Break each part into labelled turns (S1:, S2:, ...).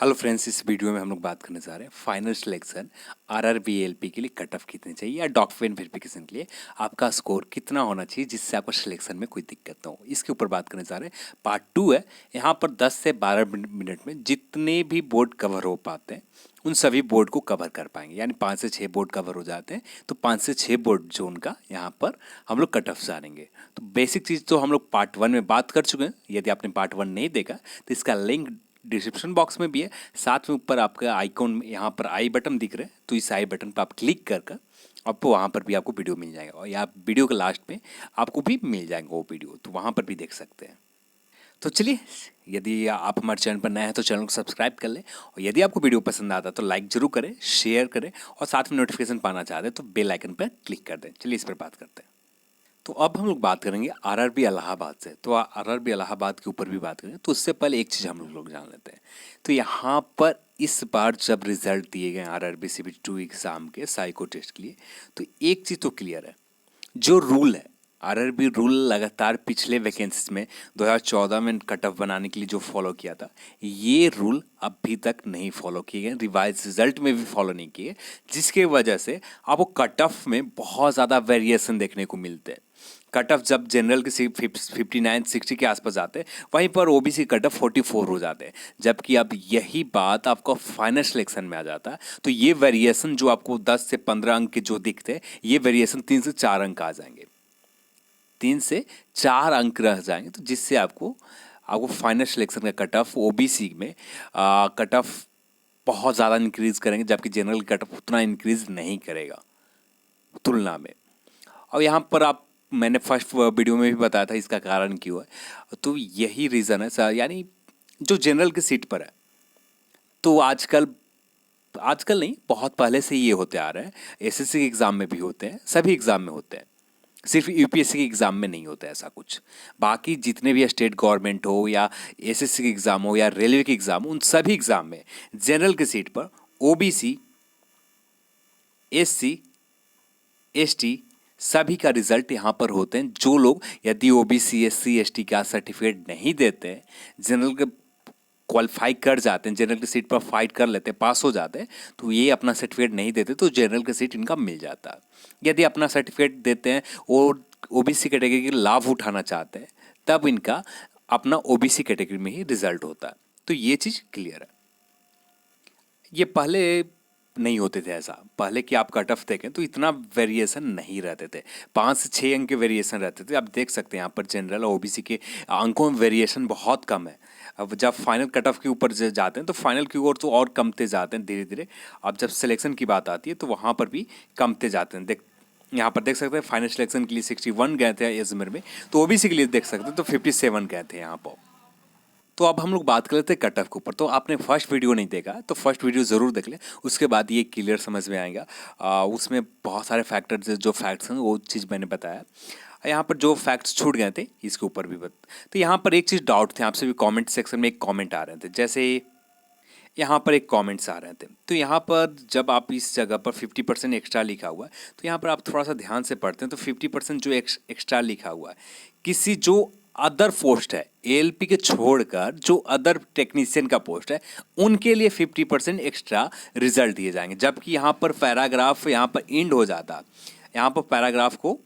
S1: Hello friends, इस video में हम लोग बात करने जा रहे हैं फाइनल सिलेक्शन आरआरबी एलपी के लिए कट ऑफ कितनी चाहिए या डॉक्यूमेंट वेरिफिकेशन के लिए आपका स्कोर कितना होना चाहिए जिससे आपको सिलेक्शन में कोई दिक्कत ना हो। इसके ऊपर बात करने जा रहे हैं। पार्ट 2 है। यहाँ पर 10 से 12 मिनट में जितने भी बोर्ड कवर हो पाते हैं उन सभी बोर्ड को कवर कर पाएंगे, यानी 5 से 6 बोर्ड कवर हो जाते हैं तो 5 से 6 बोर्ड जोन का यहाँ पर हम लोग कट ऑफ जानेंगे। तो बेसिक चीज़ तो हम लोग पार्ट 1 में बात कर चुके हैं। यदि आपने पार्ट 1 नहीं देखा तो इसका लिंक डिस्क्रिप्शन बॉक्स में भी है। साथ में ऊपर आपका आइकॉन में यहाँ पर आई बटन दिख रहा है, तो इस आई बटन पर आप क्लिक कर आपको वहाँ पर भी आपको वीडियो मिल जाएगा और यहाँ वीडियो के लास्ट में आपको भी मिल जाएगा वो वीडियो, तो वहाँ पर भी देख सकते हैं। तो चलिए, यदि आप हमारे चैनल पर नए हैं तो चैनल को सब्सक्राइब कर लें और यदि आपको वीडियो पसंद आता है तो लाइक जरूर करें, शेयर करें और साथ में नोटिफिकेशन पाना चाहते हैं तो बेल आइकन पर क्लिक कर दें। चलिए इस पर बात करते हैं। तो अब हम लोग बात करेंगे आरआरबी इलाहाबाद से। तो आरआरबी इलाहाबाद के ऊपर भी बात करेंगे तो उससे पहले एक चीज़ हम लोग जान लेते हैं। तो यहाँ पर इस बार जब रिजल्ट दिए गए आरआरबी सीबीटी 2 एग्ज़ाम के साइको टेस्ट के लिए, तो एक चीज़ तो क्लियर है, जो रूल है आरआरबी रूल लगातार पिछले वैकेंसीज में 2014 में कट ऑफ बनाने के लिए जो फॉलो किया था, ये रूल अभी तक नहीं फॉलो किए गए, रिवाइज रिजल्ट में भी फॉलो नहीं किए, जिसके वजह से आपको कट ऑफ में बहुत ज़्यादा वेरिएशन देखने को मिलते हैं। कट ऑफ जब जनरल के 59-60 के आसपास आते हैं, वहीं पर ओबीसी कट ऑफ 44 हो जाते हैं। जबकि अब यही बात आपको फाइनल सिलेक्शन में आ जाता है तो ये वेरिएशन जो आपको 10 से 15 अंक के जो दिखते हैं, ये वेरिएशन 3 से 4 अंक आ जाएंगे, 3 से 4 अंक रह जाएंगे। तो जिससे आपको आपको फाइनल सिलेक्शन का कट ऑफ ओबीसी में कट ऑफ बहुत ज़्यादा इंक्रीज करेंगे, जबकि जनरल कट ऑफ उतना इंक्रीज नहीं करेगा तुलना में। और यहाँ पर मैंने फर्स्ट वीडियो में भी बताया था इसका कारण क्यों है। तो यही रीज़न है सर, यानी जो जनरल की सीट पर है, तो आजकल आजकल नहीं, बहुत पहले से ये होते आ रहे हैं। एसएससी के एग्ज़ाम में भी होते हैं, सभी एग्ज़ाम में होते हैं, सिर्फ यूपीएससी के एग्ज़ाम में नहीं होता ऐसा कुछ। बाकी जितने भी स्टेट गवर्नमेंट हो या एसएससी के एग्ज़ाम हो या रेलवे के एग्ज़ाम हो, उन सभी एग्ज़ाम में जनरल की सीट पर ओबीसी, एससी, एसटी सभी का रिजल्ट यहाँ पर होते हैं। जो लोग यदि ओबीसी, एससी, एसटी का सर्टिफिकेट नहीं देते हैं, जनरल के क्वालिफाई कर जाते हैं, जनरल की सीट पर फाइट कर लेते हैं, पास हो जाते हैं, तो ये अपना सर्टिफिकेट नहीं देते तो जनरल की सीट इनका मिल जाता है। यदि अपना सर्टिफिकेट देते हैं और ओबीसी कैटेगरी के लाभ उठाना चाहते हैं, तब इनका अपना ओबीसी कैटेगरी में ही रिजल्ट होता है। तो ये चीज़ क्लियर है। ये पहले नहीं होते थे ऐसा। पहले कि आप कट ऑफ देखें तो इतना वेरिएशन नहीं रहते थे, 5 से 6 अंक के वेरिएशन रहते थे। आप देख सकते हैं यहाँ पर जनरल और ओबीसी के अंकों में वेरिएशन बहुत कम है। अब जब फाइनल कट ऑफ के ऊपर जाते हैं तो फाइनल की ओर तो और कमते जाते हैं धीरे धीरे। अब जब सिलेक्शन की बात आती है तो वहाँ पर भी कमते जाते हैं। यहाँ पर देख सकते हैं फाइनल सिलेक्शन के लिए 61 गए थे अजमेर में, तो ओबीसी के लिए देख सकते हैं तो 57 गए थे यहाँ पर। तो अब हम लोग बात कर लेते हैं कट ऑफ के ऊपर। तो आपने फर्स्ट वीडियो नहीं देखा तो फर्स्ट वीडियो ज़रूर देख लें, उसके बाद ये क्लियर समझ में आएगा। उसमें बहुत सारे फैक्टर्स, जो फैक्ट्स हैं वो चीज़ मैंने बताया। यहाँ पर जो फैक्ट्स छूट गए थे इसके ऊपर भी तो यहाँ पर एक चीज़ डाउट थे, आपसे भी कमेंट सेक्शन में एक कमेंट आ रहे थे, जैसे यहाँ पर एक कमेंट्स आ रहे थे। तो यहाँ पर जब आप इस जगह पर 50% एक्स्ट्रा लिखा हुआ है, तो यहाँ पर आप थोड़ा सा ध्यान से पढ़ते हैं तो 50% जो एक्स्ट्रा लिखा हुआ है, किसी जो अदर पोस्ट है एएलपी के छोड़कर जो अदर टेक्नीशियन का पोस्ट है, उनके लिए 50% एक्स्ट्रा रिजल्ट दिए जाएंगे। जबकि यहाँ पर पैराग्राफ यहाँ पर एंड हो जाता, यहाँ पर पैराग्राफ को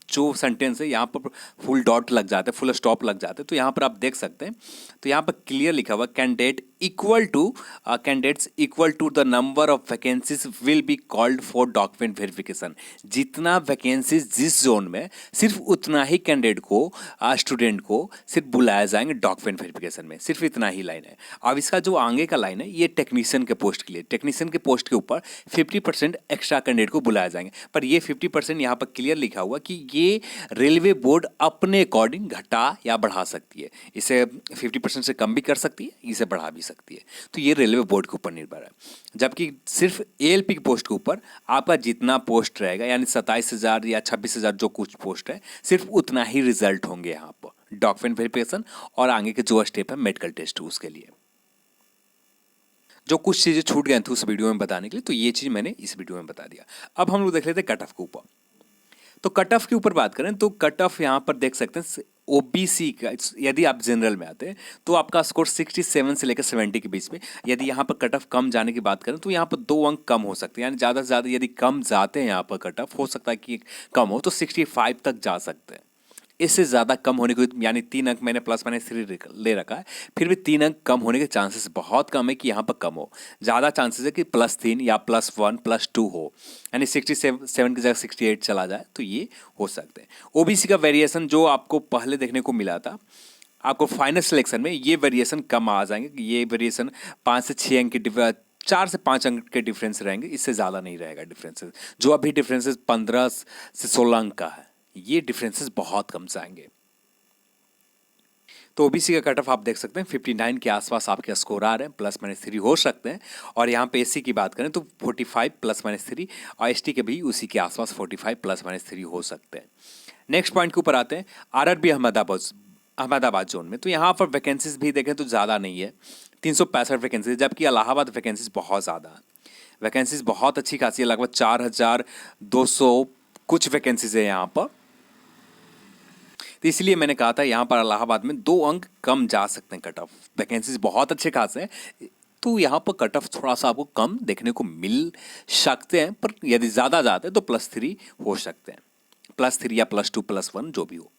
S1: जो सेंटेंस है यहाँ पर फुल डॉट लग जाते हैं, फुल स्टॉप लग जाते हैं। तो यहाँ पर आप देख सकते हैं, तो यहाँ पर क्लियर लिखा हुआ candidates equal to the number of vacancies will be called for document verification. जितना वैकेंसीज जिस जोन में, सिर्फ उतना ही कैंडिडेट को, स्टूडेंट को सिर्फ बुलाया जाएंगे डॉक्यूमेंट वेरिफिकेशन में। सिर्फ इतना ही लाइन है। अब इसका जो आगे का लाइन है ये टेक्नीशियन के पोस्ट के लिए, टेक्नीशियन के पोस्ट के ऊपर 50% एक्स्ट्रा कैंडिडेट को बुलाया जाएंगे। पर ये 50% यहाँ पर क्लियर लिखा हुआ कि ये रेलवे बोर्ड अपने अकॉर्डिंग घटा या बढ़ा सकती है। इसे 50% से कम भी कर सकती है, इसे बढ़ा भी सकती है। तो ये रेलवे बोर्ड के ऊपर निर्भर है। जबकि सिर्फ एएलपी की पोस्ट के ऊपर आपका जितना पोस्ट रहेगा, यानी 27,000 या 26,000 जो कुछ पोस्ट है, सिर्फ उतना ही रिजल्ट होंगे यहाँ पर डॉक्यूमेंट वेरिफिकेशन और आगे के जो स्टेप है मेडिकल टेस्ट उसके लिए। जो कुछ चीज़ें छूट गए थे उस वीडियो में बताने के लिए, तो ये चीज़ मैंने इस वीडियो में बता दिया। अब हम लोग देख लेते हैं कट ऑफ के ऊपर। तो कट ऑफ के ऊपर बात करें तो कट ऑफ यहाँ पर देख सकते हैं ओबीसी का यदि आप जनरल में आते हैं तो आपका स्कोर 67 से लेकर 70 के बीच में। यदि यहाँ पर कट ऑफ कम जाने की बात करें तो यहाँ पर 2 अंक कम हो सकते हैं, यानी ज़्यादा से ज़्यादा यदि कम जाते हैं यहाँ पर कट ऑफ, हो सकता है कि कम हो तो 65 तक जा सकते हैं। इससे ज़्यादा कम होने को, यानी 3 अंक मैंने प्लस माइनस 3 ले रखा है, फिर भी 3 अंक कम होने के चांसेस बहुत कम है कि यहाँ पर कम हो। ज़्यादा चांसेस है कि +3 या +1 +2 हो, यानी 67 की जगह 68 चला जाए, तो ये हो सकते हैं। ओबीसी का वेरिएशन जो आपको पहले देखने को मिला था, आपको फाइनल सिलेक्शन में ये वेरिएशन कम आ जाएंगे। ये वेरिएशन 5 से 6 अंक के 4 से 5 अंक के डिफरेंस रहेंगे, इससे ज़्यादा नहीं रहेगा डिफरेंसेस। जो अभी डिफरेंसेस 15 से 16 अंक का है, ये डिफरेंसेस बहुत कम जाएंगे। तो ओबीसी का कट ऑफ आप देख सकते हैं 59 के आसपास आपके स्कोर आ रहे हैं, +-3 हो सकते हैं। और यहाँ पे एससी की बात करें तो 45 +-3, और एसटी के भी उसी के आसपास 45 +-3 हो सकते हैं। नेक्स्ट पॉइंट के ऊपर आते हैं, आरआरबी अहमदाबाद जोन में। तो यहाँ पर वैकेंसीज भी देखें तो ज़्यादा नहीं है, 365 वैकेंसीज, जबकि इलाहाबाद वैकेंसीज बहुत ज़्यादा है। वैकेंसीज बहुत अच्छी खासी है, लगभग 4200 कुछ वैकेंसीज है यहाँ पर। तो इसलिए मैंने कहा था यहाँ पर इलाहाबाद में 2 अंक कम जा सकते हैं कट ऑफ। वैकेंसीज बहुत अच्छे खासे हैं, तो यहाँ पर कट ऑफ थोड़ा सा आपको कम देखने को मिल सकते हैं, पर यदि ज़्यादा जाते हैं तो +3 हो सकते हैं, +3 या +2 +1 जो भी हो।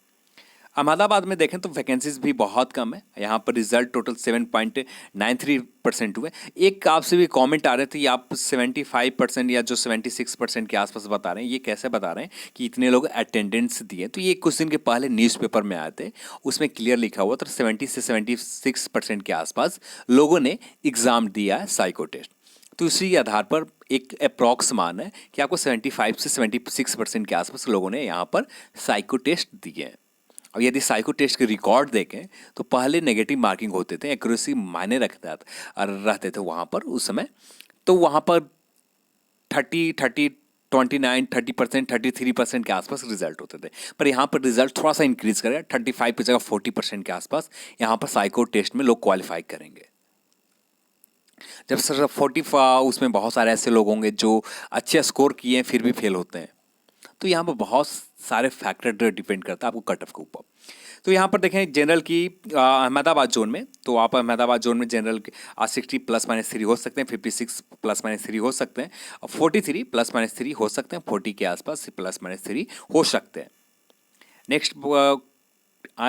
S1: अहमदाबाद में देखें तो वैकेंसीज भी बहुत कम है। यहाँ पर रिजल्ट टोटल 7.93% हुए। एक आपसे भी कमेंट आ रहे थे, आप 75% या जो 76% के आसपास बता रहे हैं, ये कैसे बता रहे हैं कि इतने लोग अटेंडेंस दिए? तो ये कुछ दिन के पहले न्यूज़पेपर में आए थे, उसमें क्लियर लिखा हुआ था 70 से 76% के आसपास लोगों ने एग्ज़ाम दिया है साइको टेस्ट। तो इसी के आधार पर एक अप्रॉक्स मान है कि आपको 75 से 76% के आसपास लोगों ने यहाँ पर साइको टेस्ट दिए हैं। और यदि साइको टेस्ट के रिकॉर्ड देखें तो पहले नेगेटिव मार्किंग होते थे, एक्यूरेसी मायने रहते थे वहाँ पर उस समय। तो वहाँ पर 29 30% 33% के आसपास रिजल्ट होते थे, पर यहाँ पर रिजल्ट थोड़ा सा इंक्रीज करेगा, 35 की जगह 40% के आसपास यहाँ पर साइको टेस्ट में लोग क्वालिफाई करेंगे। जब सर 45, उसमें बहुत सारे ऐसे लोग होंगे जो अच्छे स्कोर किए हैं फिर भी फेल होते हैं। तो यहाँ पर बहुत सारे फैक्टर डिपेंड करता है आपको कट ऑफ के ऊपर। तो यहाँ पर देखें जनरल की अहमदाबाद जोन में, तो आप अहमदाबाद जोन में जनरल 60 +-3 हो सकते हैं, 56 +-3 हो सकते हैं, और 43 +-3 हो सकते हैं, 40 के आसपास +-3 हो सकते हैं। नेक्स्ट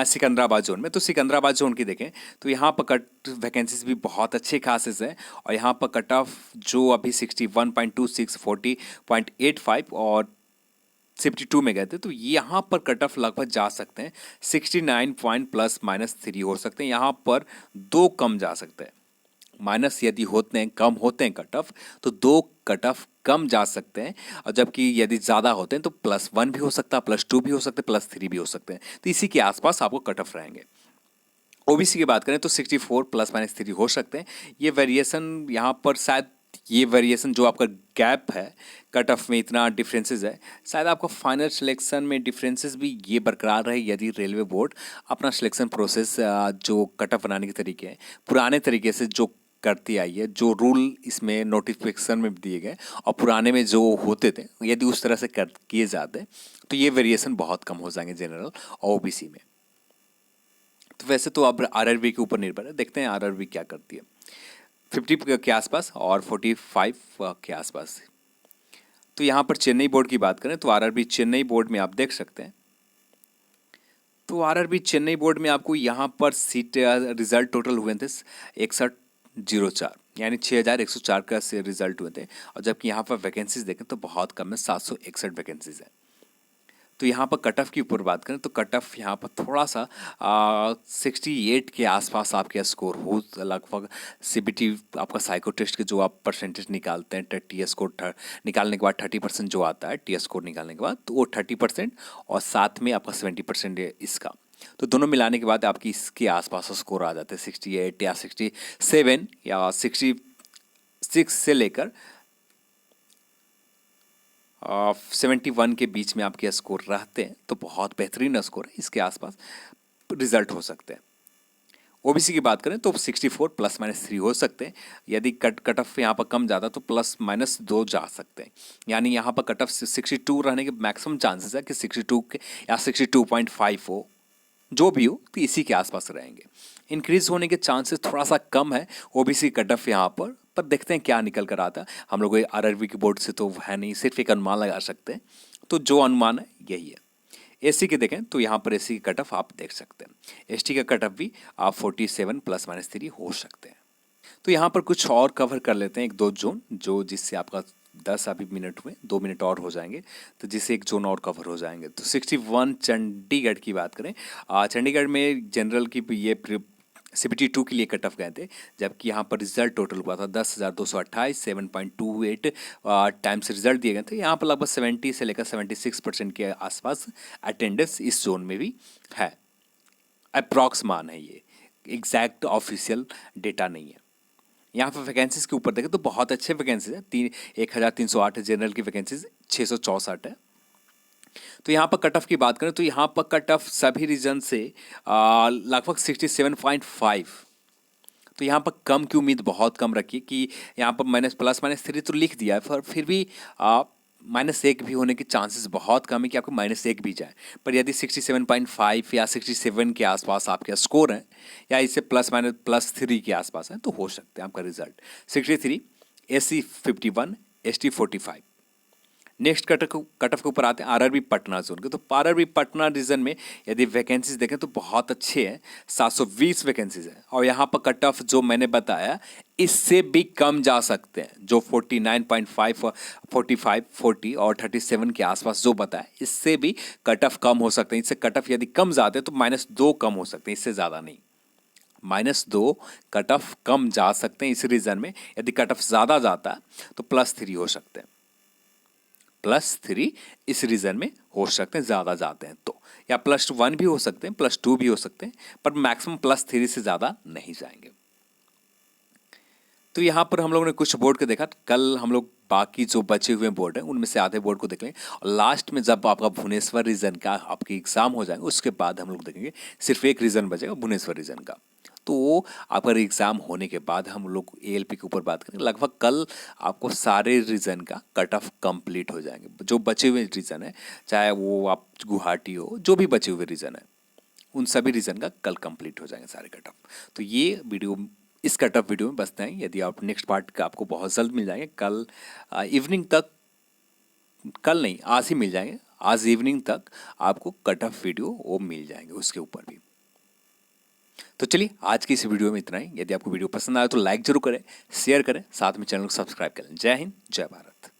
S1: सिकंदराबाद जोन में, तो सिकंदराबाद जोन की देखें तो यहाँ पर कट वैकेंसीज भी बहुत अच्छे खासेस हैं, और यहाँ पर कट ऑफ जो अभी 61.26 40.85 और 62 में गए थे, तो यहाँ पर कट ऑफ लगभग जा सकते हैं 69 पॉइंट +-3 हो सकते हैं। यहाँ पर 2 कम जा सकते हैं, माइनस यदि होते हैं, कम होते हैं कट ऑफ, तो 2 कट ऑफ कम जा सकते हैं। और जबकि यदि ज़्यादा होते हैं तो +1 भी हो सकता है, +2 भी हो सकते हैं, +3 भी हो सकते हैं। तो इसी के आसपास आपको कट ऑफ रहेंगे। ओबीसी की बात करें तो 64 +-3 हो सकते हैं। ये वेरिएशन यहाँ पर शायद, ये वेरिएशन जो आपका गैप है कट ऑफ में, इतना डिफरेंसेस है, शायद आपको फाइनल सिलेक्शन में डिफरेंसेस भी ये बरकरार रहे यदि रेलवे बोर्ड अपना सिलेक्शन प्रोसेस जो कट ऑफ बनाने के तरीके हैं पुराने तरीके से जो करती आई है, जो रूल इसमें नोटिफिकेशन में दिए गए और पुराने में जो होते थे, यदि उस तरह से कर किए जाते तो ये वेरिएशन बहुत कम हो जाएंगे जनरल और ओबीसी में। तो वैसे तो अब आरआरबी के ऊपर निर्भर है, देखते हैं आरआरबी क्या करती है। 50 के आसपास और 45 के आसपास। तो यहाँ पर चेन्नई बोर्ड की बात करें तो आरआरबी चेन्नई बोर्ड में आप देख सकते हैं, तो आरआरबी चेन्नई बोर्ड में आपको यहाँ पर सीट रिजल्ट टोटल हुए थे 6104, यानी 6104 का रिजल्ट हुए थे। और जबकि यहाँ पर वैकेंसीज देखें तो बहुत कम है, 761 वैकेंसीज है। तो यहाँ पर कट ऑफ की ऊपर बात करें तो कट ऑफ यहाँ पर थोड़ा सा 68 के आसपास आपके स्कोर हो, लगभग सीबीटी आपका साइको टेस्ट के जो आप परसेंटेज निकालते हैं, टी स्कोर निकालने के बाद 30% जो आता है टी स्कोर निकालने के बाद, तो वो 30% और साथ में आपका 70% है इसका, तो दोनों मिलाने के बाद आपकी इसके आसपास स्कोर आ जाते हैं 68 या 67 या 66 से लेकर 71 के बीच में आपके स्कोर रहते हैं, तो बहुत बेहतरीन स्कोर है, इसके आसपास रिजल्ट हो सकते हैं। ओबीसी की बात करें तो 64 +-3 हो सकते हैं। यदि कट ऑफ यहाँ पर कम ज़्यादा तो +-2 जा सकते हैं, यानी यहाँ पर कट ऑफ 62 रहने के मैक्सिमम चांसेस है कि 62 के या 62.5 हो, जो भी हो तो इसी के आसपास रहेंगे। इंक्रीज होने के चांसेस थोड़ा सा कम है ओबीसी कट ऑफ यहाँ पर देखते हैं क्या निकल कर आता है। हम लोग आरआरबी की बोर्ड से तो है नहीं, सिर्फ एक अनुमान लगा सकते हैं, तो जो अनुमान है यही है। एससी के देखें तो यहाँ पर एससी की कट ऑफ आप देख सकते हैं, एसटी का कट ऑफ भी आप 47 ±3 हो सकते हैं। तो यहाँ पर कुछ और कवर कर लेते हैं, एक दो जोन जो जिससे आपका 10 अभी मिनट हुए, 2 मिनट और हो जाएंगे तो जिससे एक जोन और कवर हो जाएंगे। तो 61 चंडीगढ़ की बात करें, चंडीगढ़ में जनरल की ये CBT 2 के लिए कट ऑफ गए थे, जबकि यहाँ पर रिजल्ट टोटल हुआ था 10,228, 7.28 टाइम से रिजल्ट दिए गए थे। यहाँ पर लगभग 70 से लेकर 76% के आसपास अटेंडेंस इस जोन में भी है। अप्रॉक्स मान है ये, एग्जैक्ट ऑफिशियल डेटा नहीं है। यहाँ पर वैकेंसीज के ऊपर देखें तो बहुत अच्छे वैकेंसीज है, 1308 है, जनरल की वैकेंसीज 664 है। तो यहाँ पर कट ऑफ की बात करें तो यहाँ पर कट ऑफ सभी रीजन से लगभग 67.5। तो यहाँ पर कम की उम्मीद बहुत कम रखिए कि यहाँ पर ±3 तो लिख दिया है, पर फिर भी -1 भी होने के चांसेस बहुत कम है कि आपको -1 भी जाए। पर यदि 67.5 या 67 के आसपास आपके स्कोर हैं या इससे +3 के आसपास हैं तो हो सकते हैं आपका result 63, SC 51, ST 45। Next cut off के ऊपर आते हैं आरआरबी पटना जोन के। तो आरआरबी पटना रीजन में यदि वैकेंसीज देखें तो बहुत अच्छे हैं, 720 वैकेंसीज हैं। और यहाँ पर कट ऑफ जो मैंने बताया इससे भी कम जा सकते हैं, जो 49.5, 45, 40 और 37 के आसपास जो बताया, इससे भी कट ऑफ कम हो सकते हैं। इससे कट ऑफ यदि कम जाते हैं तो -2 कम हो सकते हैं, इससे ज़्यादा नहीं। -2 कट ऑफ कम जा सकते हैं इस रीजन में। यदि कट ऑफ ज़्यादा जाता है तो +3 हो सकते हैं, +3 इस रीजन में हो सकते हैं ज़्यादा जाते हैं तो, या +1 भी हो सकते हैं, +2 भी हो सकते हैं, पर मैक्सिमम +3 से ज़्यादा नहीं जाएंगे। तो यहाँ पर हम लोगों ने कुछ बोर्ड को देखा, कल हम लोग बाकी जो बचे हुए बोर्ड हैं उनमें से आधे बोर्ड को देख लेंगे, और लास्ट में जब आपका भुवनेश्वर रीजन का आपकी एग्जाम हो जाएगा उसके बाद हम लोग देखेंगे सिर्फ एक रीजन बचेगा भुवनेश्वर रीजन का। तो आपका एग्ज़ाम होने के बाद हम लोग ALP के ऊपर बात करेंगे। लगभग कल आपको सारे रीजन का कट ऑफ कंप्लीट हो जाएंगे, जो बचे हुए रीजन है, चाहे वो आप गुवाहाटी हो, जो भी बचे हुए रीजन है उन सभी रीजन का कल कंप्लीट हो जाएंगे सारे कट ऑफ। तो ये वीडियो, इस कट ऑफ वीडियो में बसते हैं। यदि आप नेक्स्ट पार्ट का आपको बहुत जल्द मिल जाएंगे, कल इवनिंग तक, कल नहीं आज ही मिल जाएंगे, आज इवनिंग तक आपको कट ऑफ वीडियो वो मिल जाएंगे उसके ऊपर भी। तो चलिए आज की इस वीडियो में इतना ही। यदि आपको वीडियो पसंद आया तो लाइक जरूर करें, शेयर करें, साथ में चैनल को सब्सक्राइब करें। जय हिंद, जय भारत।